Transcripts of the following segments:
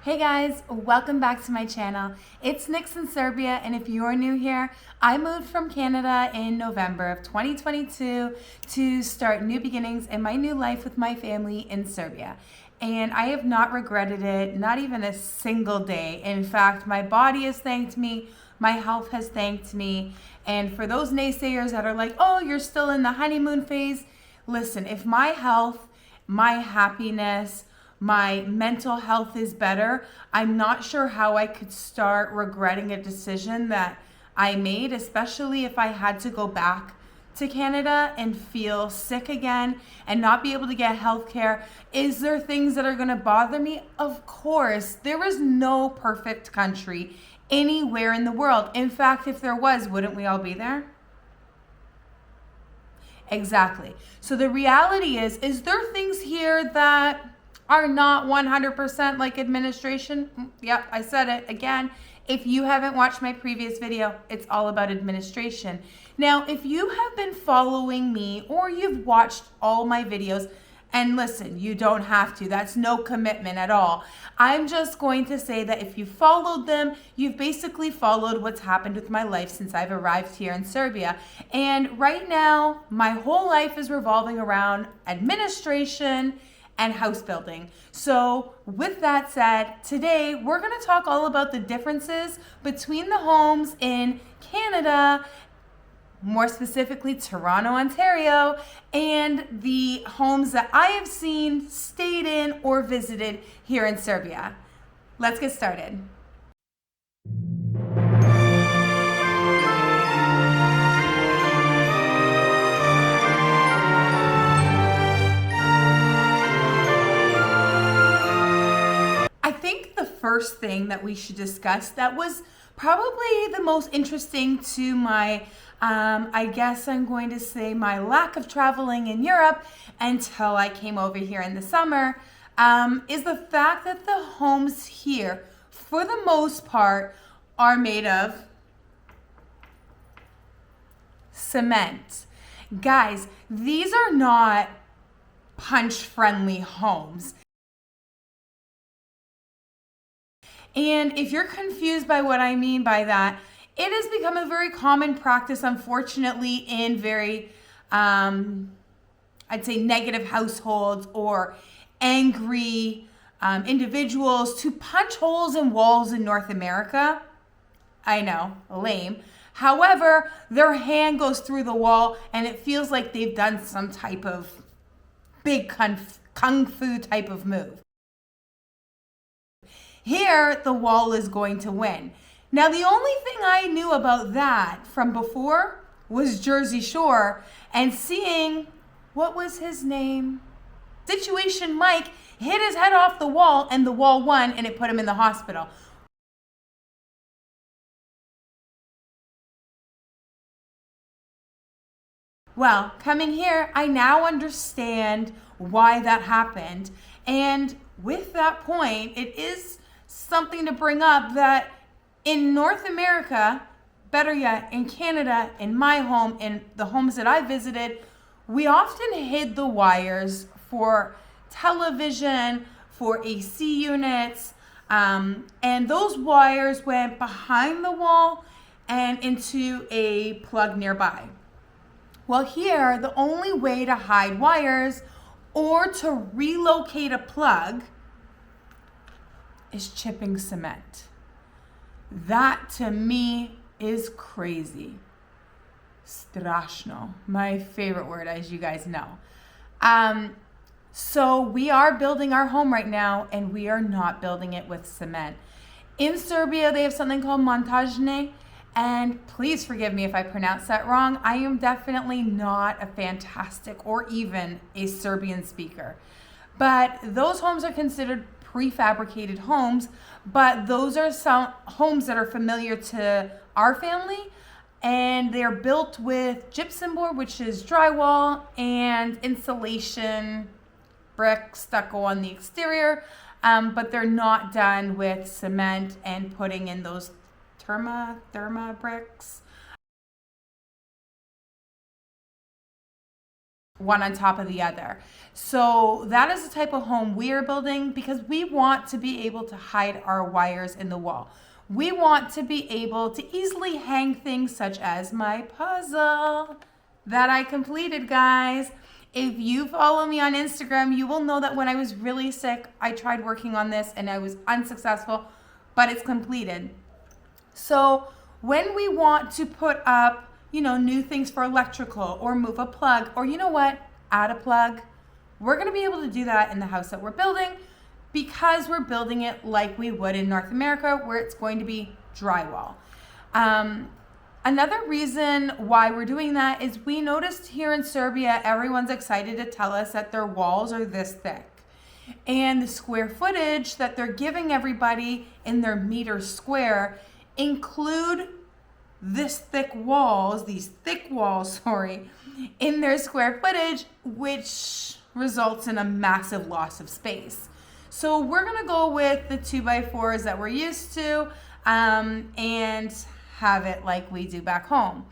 Hey guys, welcome back to my channel. It's Nix in Serbia, and if you're new here, I moved from Canada in November of 2022 to start new beginnings in my new life with my family in Serbia. And I have not regretted it, not even a single day. In fact, my body has thanked me, my health has thanked me. And for those naysayers that are like, oh, you're still in the honeymoon phase, listen, if my health, my happiness, my mental health is better, I'm not sure how I could start regretting a decision that I made, especially if I had to go back to Canada and feel sick again and not be able to get health care. Is there things that are going to bother me? Of course. There is no perfect country anywhere in the world. In fact, if there was, wouldn't we all be there? Exactly. So the reality is there things here that are not 100% like administration? Yep, I said it again. If you haven't watched my previous video, it's all about administration. Now, if you have been following me or you've watched all my videos, and listen, you don't have to. That's no commitment at all. I'm just going to say that if you followed them, you've basically followed what's happened with my life since I've arrived here in Serbia. And right now, my whole life is revolving around administration and house building. So with that said, today we're going to talk all about the differences between the homes in Canada, more specifically Toronto, Ontario, and the homes that I have seen, stayed in, or visited here in Serbia. Let's get started. I think the first thing that we should discuss that was probably the most interesting to my, I guess I'm going to say my lack of traveling in Europe until I came over here in the summer, is the fact that the homes here, for the most part, are made of cement. Guys, these are not punch-friendly homes. And if you're confused by what I mean by that, it has become a very common practice, unfortunately, in very, I'd say, negative households or angry individuals to punch holes in walls in North America. I know, lame. However, their hand goes through the wall and it feels like they've done some type of big kung fu type of move. Here, the wall is going to win. Now, the only thing I knew about that from before was Jersey Shore and seeing, what was his name? Situation Mike hit his head off the wall and the wall won and it put him in the hospital. Well, coming here, I now understand why that happened. And with that point, it is something to bring up that in North America, better yet, in Canada, in my home, in the homes that I visited, we often hid the wires for television, for AC units, and those wires went behind the wall and into a plug nearby. Well, here, the only way to hide wires or to relocate a plug is chipping cement. That to me is crazy. Straszno, my favorite word, as you guys know. So we are building our home right now and we are not building it with cement. In Serbia, they have something called montažne, and please forgive me if I pronounce that wrong. I am definitely not a fantastic or even a Serbian speaker. But those homes are considered prefabricated homes, but those are some homes that are familiar to our family, and they're built with gypsum board, which is drywall, and insulation, brick, stucco on the exterior, but they're not done with cement and putting in those therma bricks. one on top of the other. So that is the type of home we are building because we want to be able to hide our wires in the wall. We want to be able to easily hang things such as my puzzle that I completed, guys. If you follow me on Instagram, you will know that when I was really sick, I tried working on this and I was unsuccessful, but it's completed. So when we want to put up, new things for electrical or move a plug or add a plug, we're going to be able to do that in the house that we're building because we're building it like we would in North America where it's going to be drywall. Another reason why we're doing that is we noticed here in Serbia, everyone's excited to tell us that their walls are this thick. And the square footage that they're giving everybody in their meter square include these thick walls, in their square footage, which results in a massive loss of space. So we're gonna go with the 2x4s that we're used to and have it like we do back home.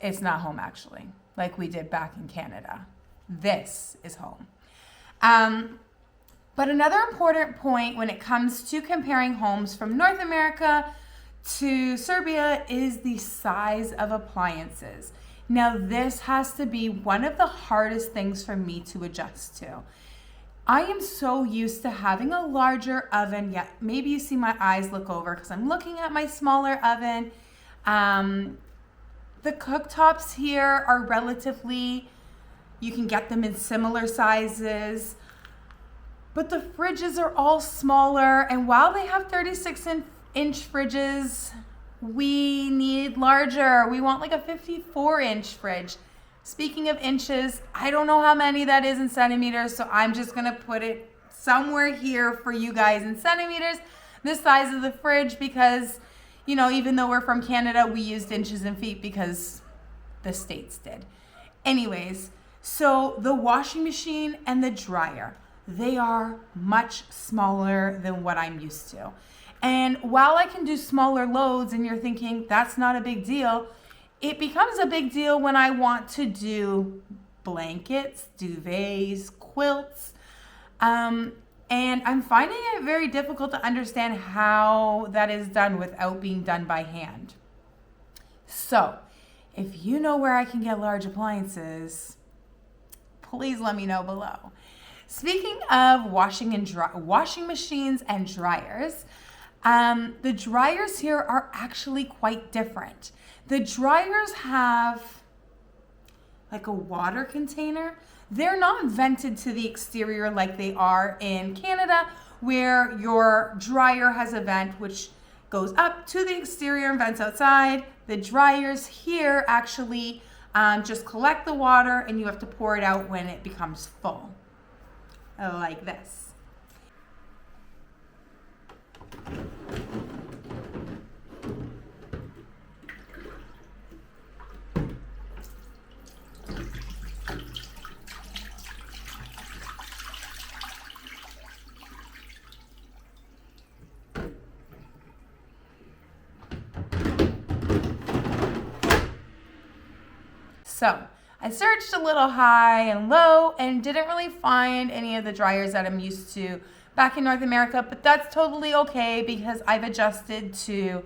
It's not home actually, like we did back in Canada. This is home. But another important point when it comes to comparing homes from North America to Serbia is the size of appliances. Now, this has to be one of the hardest things for me to adjust to. I am so used to having a larger oven. Yeah, maybe you see my eyes look over because I'm looking at my smaller oven. The cooktops here are relatively, you can get them in similar sizes, but the fridges are all smaller. And while they have 36-inch fridges, we need larger. We want like a 54-inch fridge. Speaking of inches, I don't know how many that is in centimeters, so I'm just gonna put it somewhere here for you guys in centimeters, the size of the fridge, because, even though we're from Canada, we used inches and feet because the States did. Anyways, so the washing machine and the dryer, they are much smaller than what I'm used to. And while I can do smaller loads and you're thinking that's not a big deal, it becomes a big deal when I want to do blankets, duvets, quilts. And I'm finding it very difficult to understand how that is done without being done by hand. So if you know where I can get large appliances, please let me know below. Speaking of washing machines and dryers, the dryers here are actually quite different. The dryers have like a water container. They're not vented to the exterior like they are in Canada, where your dryer has a vent which goes up to the exterior and vents outside. The dryers here actually just collect the water and you have to pour it out when it becomes full, like this. So I searched a little high and low and didn't really find any of the dryers that I'm used to back in North America, but that's totally okay because I've adjusted to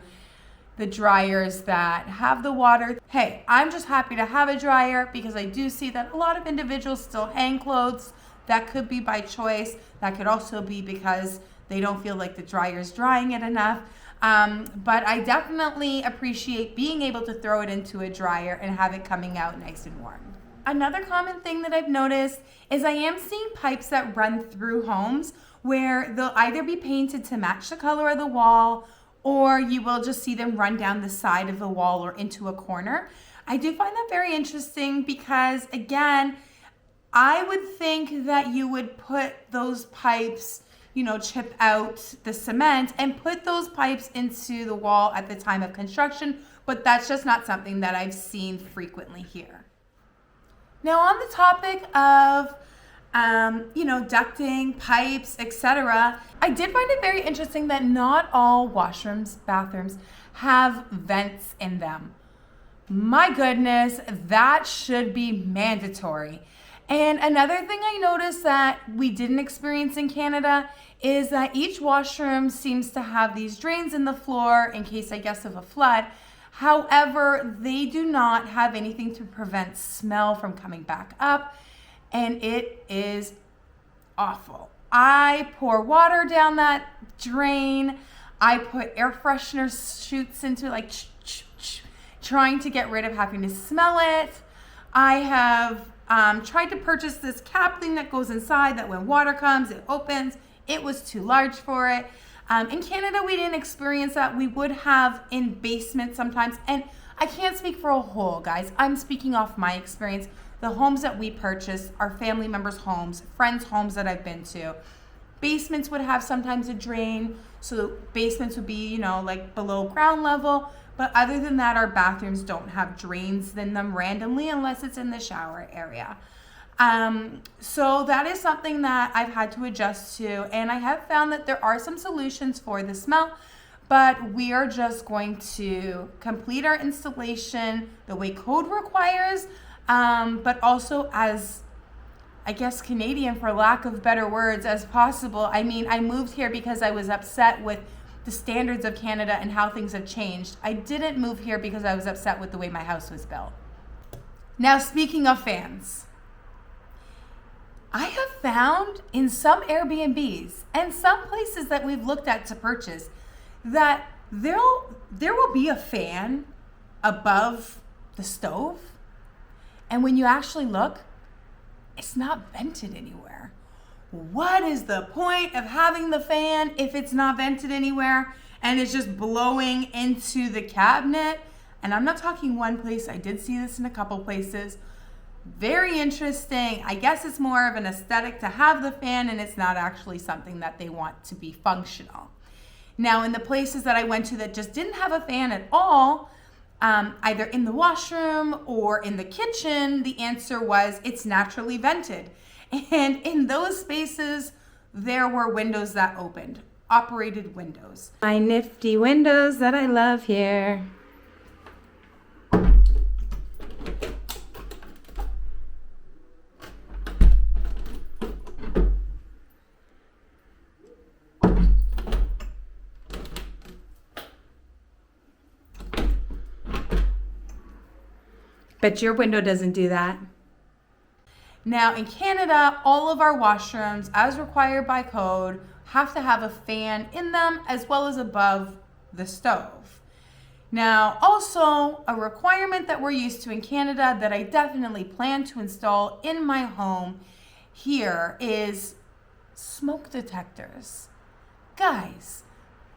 the dryers that have the water. Hey, I'm just happy to have a dryer because I do see that a lot of individuals still hang clothes. That could be by choice. That could also be because they don't feel like the dryer's drying it enough. But I definitely appreciate being able to throw it into a dryer and have it coming out nice and warm. Another common thing that I've noticed is I am seeing pipes that run through homes where they'll either be painted to match the color of the wall, or you will just see them run down the side of the wall or into a corner. I do find that very interesting because, again, I would think that you would put those pipes, chip out the cement and put those pipes into the wall at the time of construction, but that's just not something that I've seen frequently here. Now, on the topic of ducting, pipes, etc., I did find it very interesting that not all washrooms, bathrooms have vents in them. My goodness, that should be mandatory. And another thing I noticed that we didn't experience in Canada is that each washroom seems to have these drains in the floor in case, I guess, of a flood. However, they do not have anything to prevent smell from coming back up, and it is awful. I pour water down that drain. I put air freshener shoots into like trying to get rid of having to smell it. I have tried to purchase this cap thing that goes inside that when water comes, it opens. It was too large for it. In Canada, we didn't experience that. We would have in basements sometimes. And I can't speak for a whole, guys. I'm speaking off my experience. The homes that we purchased are family members' homes, friends' homes that I've been to. Basements would have sometimes a drain. So basements would be, like below ground level. But other than that, our bathrooms don't have drains in them randomly unless it's in the shower area. So that is something that I've had to adjust to, and I have found that there are some solutions for the smell, but we are just going to complete our installation the way code requires, but also as, I guess, Canadian, for lack of better words, as possible. I mean, I moved here because I was upset with the standards of Canada and how things have changed. I didn't move here because I was upset with the way my house was built. Now, speaking of fans, I have found in some Airbnbs and some places that we've looked at to purchase that there will be a fan above the stove. And when you actually look, it's not vented anywhere. What is the point of having the fan if it's not vented anywhere and it's just blowing into the cabinet? And I'm not talking one place. I did see this in a couple places. Very interesting. I guess it's more of an aesthetic to have the fan, and it's not actually something that they want to be functional. Now, in the places that I went to that just didn't have a fan at all, either in the washroom or in the kitchen, the answer was it's naturally vented. And in those spaces, there were windows that opened, operated windows. My nifty windows that I love here. But your window doesn't do that. Now, in Canada, all of our washrooms, as required by code, have to have a fan in them as well as above the stove. Now, also a requirement that we're used to in Canada that I definitely plan to install in my home here is smoke detectors. Guys,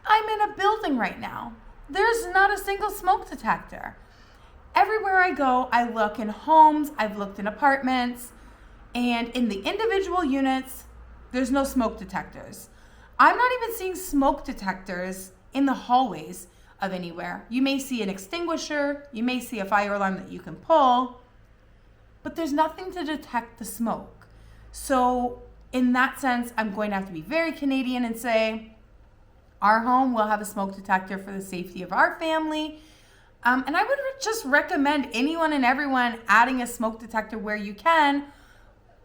I'm in a building right now. There's not a single smoke detector. Everywhere I go, I look in homes, I've looked in apartments, and in the individual units, there's no smoke detectors. I'm not even seeing smoke detectors in the hallways of anywhere. You may see an extinguisher, you may see a fire alarm that you can pull, but there's nothing to detect the smoke. So in that sense, I'm going to have to be very Canadian and say, our home will have a smoke detector for the safety of our family. And I would just recommend anyone and everyone adding a smoke detector where you can.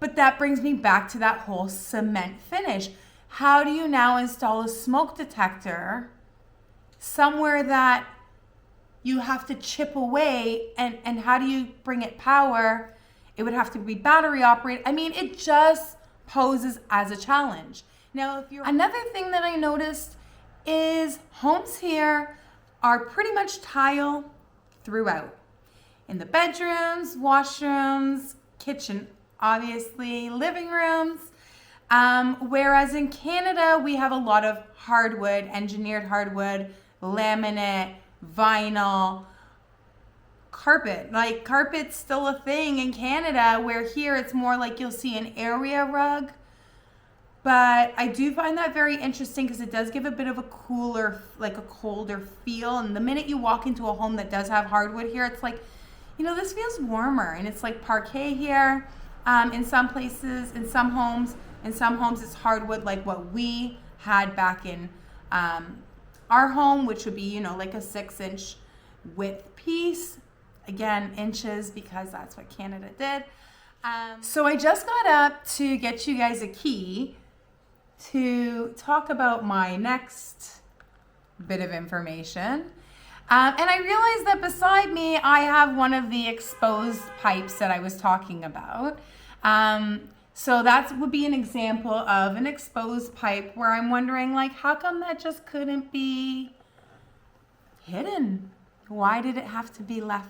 But that brings me back to that whole cement finish. How do you now install a smoke detector somewhere that you have to chip away? And how do you bring it power? It would have to be battery operated. I mean, it just poses as a challenge. Now, another thing that I noticed is homes here are pretty much tile throughout. In the bedrooms, washrooms, kitchen, obviously, living rooms. Whereas in Canada, we have a lot of hardwood, engineered hardwood, laminate, vinyl, carpet. Like, carpet's still a thing in Canada, where here it's more like you'll see an area rug. But I do find that very interesting because it does give a bit of a cooler, like a colder feel. And the minute you walk into a home that does have hardwood here, it's like, this feels warmer. And it's like parquet here in some places, in some homes. In some homes, it's hardwood like what we had back in our home, which would be, like a 6-inch width piece. again, inches because that's what Canada did. So I just got up to get you guys a key to talk about my next bit of information. And I realized that beside me, I have one of the exposed pipes that I was talking about. So that would be an example of an exposed pipe where I'm wondering, like, how come that just couldn't be hidden? Why did it have to be left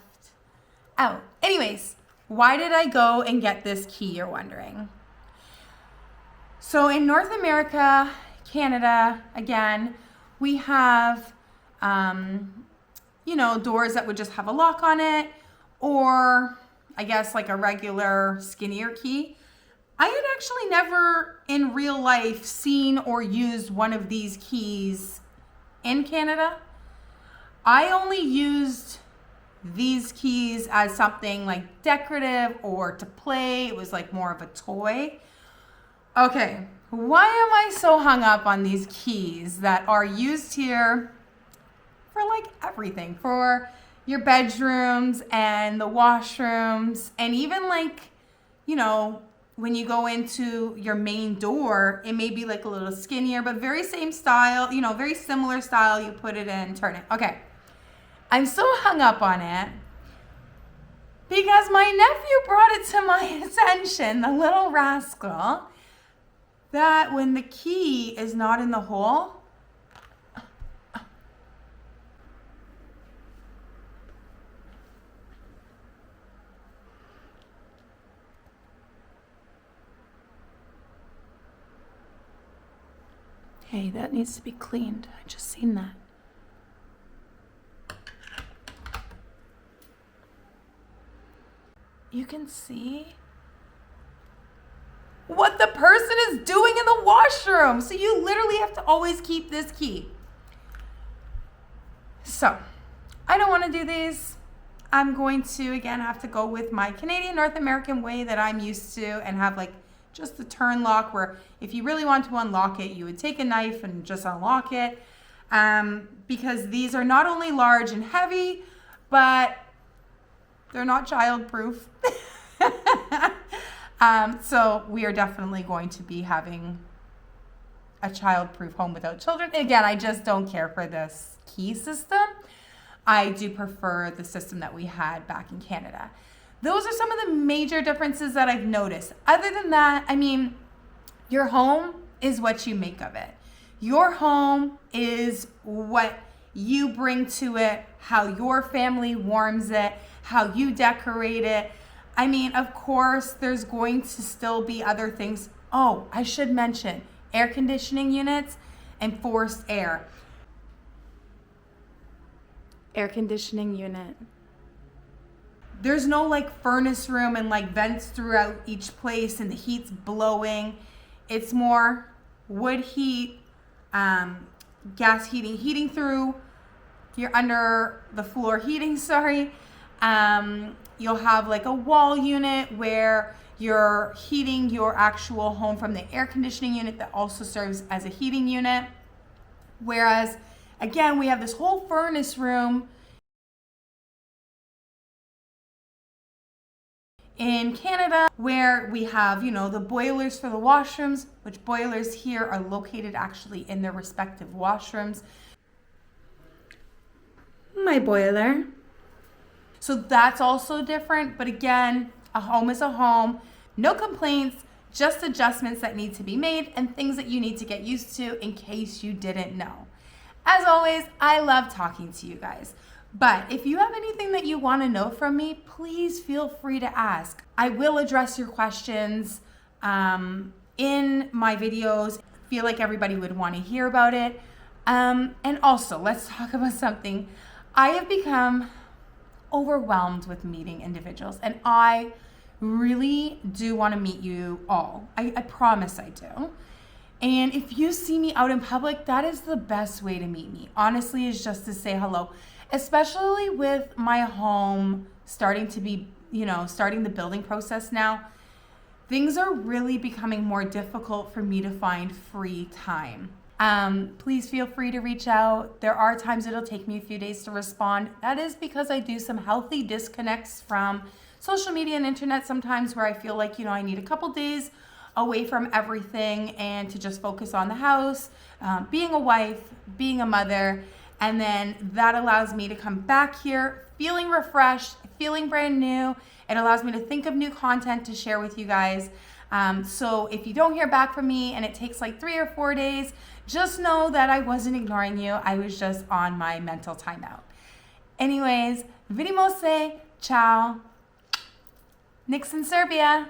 out? Anyways, why did I go and get this key, you're wondering? So in North America, Canada, again, we have, doors that would just have a lock on it, or I guess like a regular skinnier key. I had actually never in real life seen or used one of these keys in Canada. I only used these keys as something like decorative or to play. It was like more of a toy. Okay, why am I so hung up on these keys that are used here for like everything, for your bedrooms and the washrooms, and even like, when you go into your main door, it may be like a little skinnier, but very same style, very similar style. You put it in, turn it. Okay, I'm so hung up on it because my nephew brought it to my attention, the little rascal, that when the key is not in the hole, hey, that needs to be cleaned. I just seen that. You can see what the person is doing in the washroom. So you literally have to always keep this key. So I don't want to do these. I'm going to, again, have to go with my Canadian North American way that I'm used to and have like just the turn lock where if you really want to unlock it, you would take a knife and just unlock it. Because these are not only large and heavy, but they're not child-proof. So we are definitely going to be having a child-proof home without children. Again, I just don't care for this key system. I do prefer the system that we had back in Canada. Those are some of the major differences that I've noticed. Other than that, I mean, your home is what you make of it. Your home is what you bring to it, how your family warms it, how you decorate it. I mean, of course, there's going to still be other things. Oh, I should mention air conditioning units and forced air. Air conditioning unit. There's no like furnace room and like vents throughout each place and the heat's blowing. It's more wood heat, gas heating through your under the floor heating, You'll have like a wall unit where you're heating your actual home from the air conditioning unit that also serves as a heating unit. Whereas, again, we have this whole furnace room in Canada where we have, the boilers for the washrooms, which boilers here are located actually in their respective washrooms. My boiler. So that's also different, but again, a home is a home. No complaints, just adjustments that need to be made and things that you need to get used to in case you didn't know. As always, I love talking to you guys. But if you have anything that you want to know from me, please feel free to ask. I will address your questions in my videos. I feel like everybody would want to hear about it. And also, let's talk about something. I have become overwhelmed with meeting individuals, and I really do want to meet you all. I promise I do. And if you see me out in public, that is the best way to meet me. Honestly, is just to say hello, especially with my home starting to be, starting the building process now. Things are really becoming more difficult for me to find free time. Please feel free to reach out. There are times it'll take me a few days to respond. That is because I do some healthy disconnects from social media and internet sometimes, where I feel like, I need a couple days away from everything and to just focus on the house, being a wife, being a mother. And then that allows me to come back here feeling refreshed, feeling brand new. It allows me to think of new content to share with you guys. So if you don't hear back from me and it takes like 3 or 4 days, just know that I wasn't ignoring you. I was just on my mental timeout. Anyways, vidimo se, ciao. Nix in Serbia.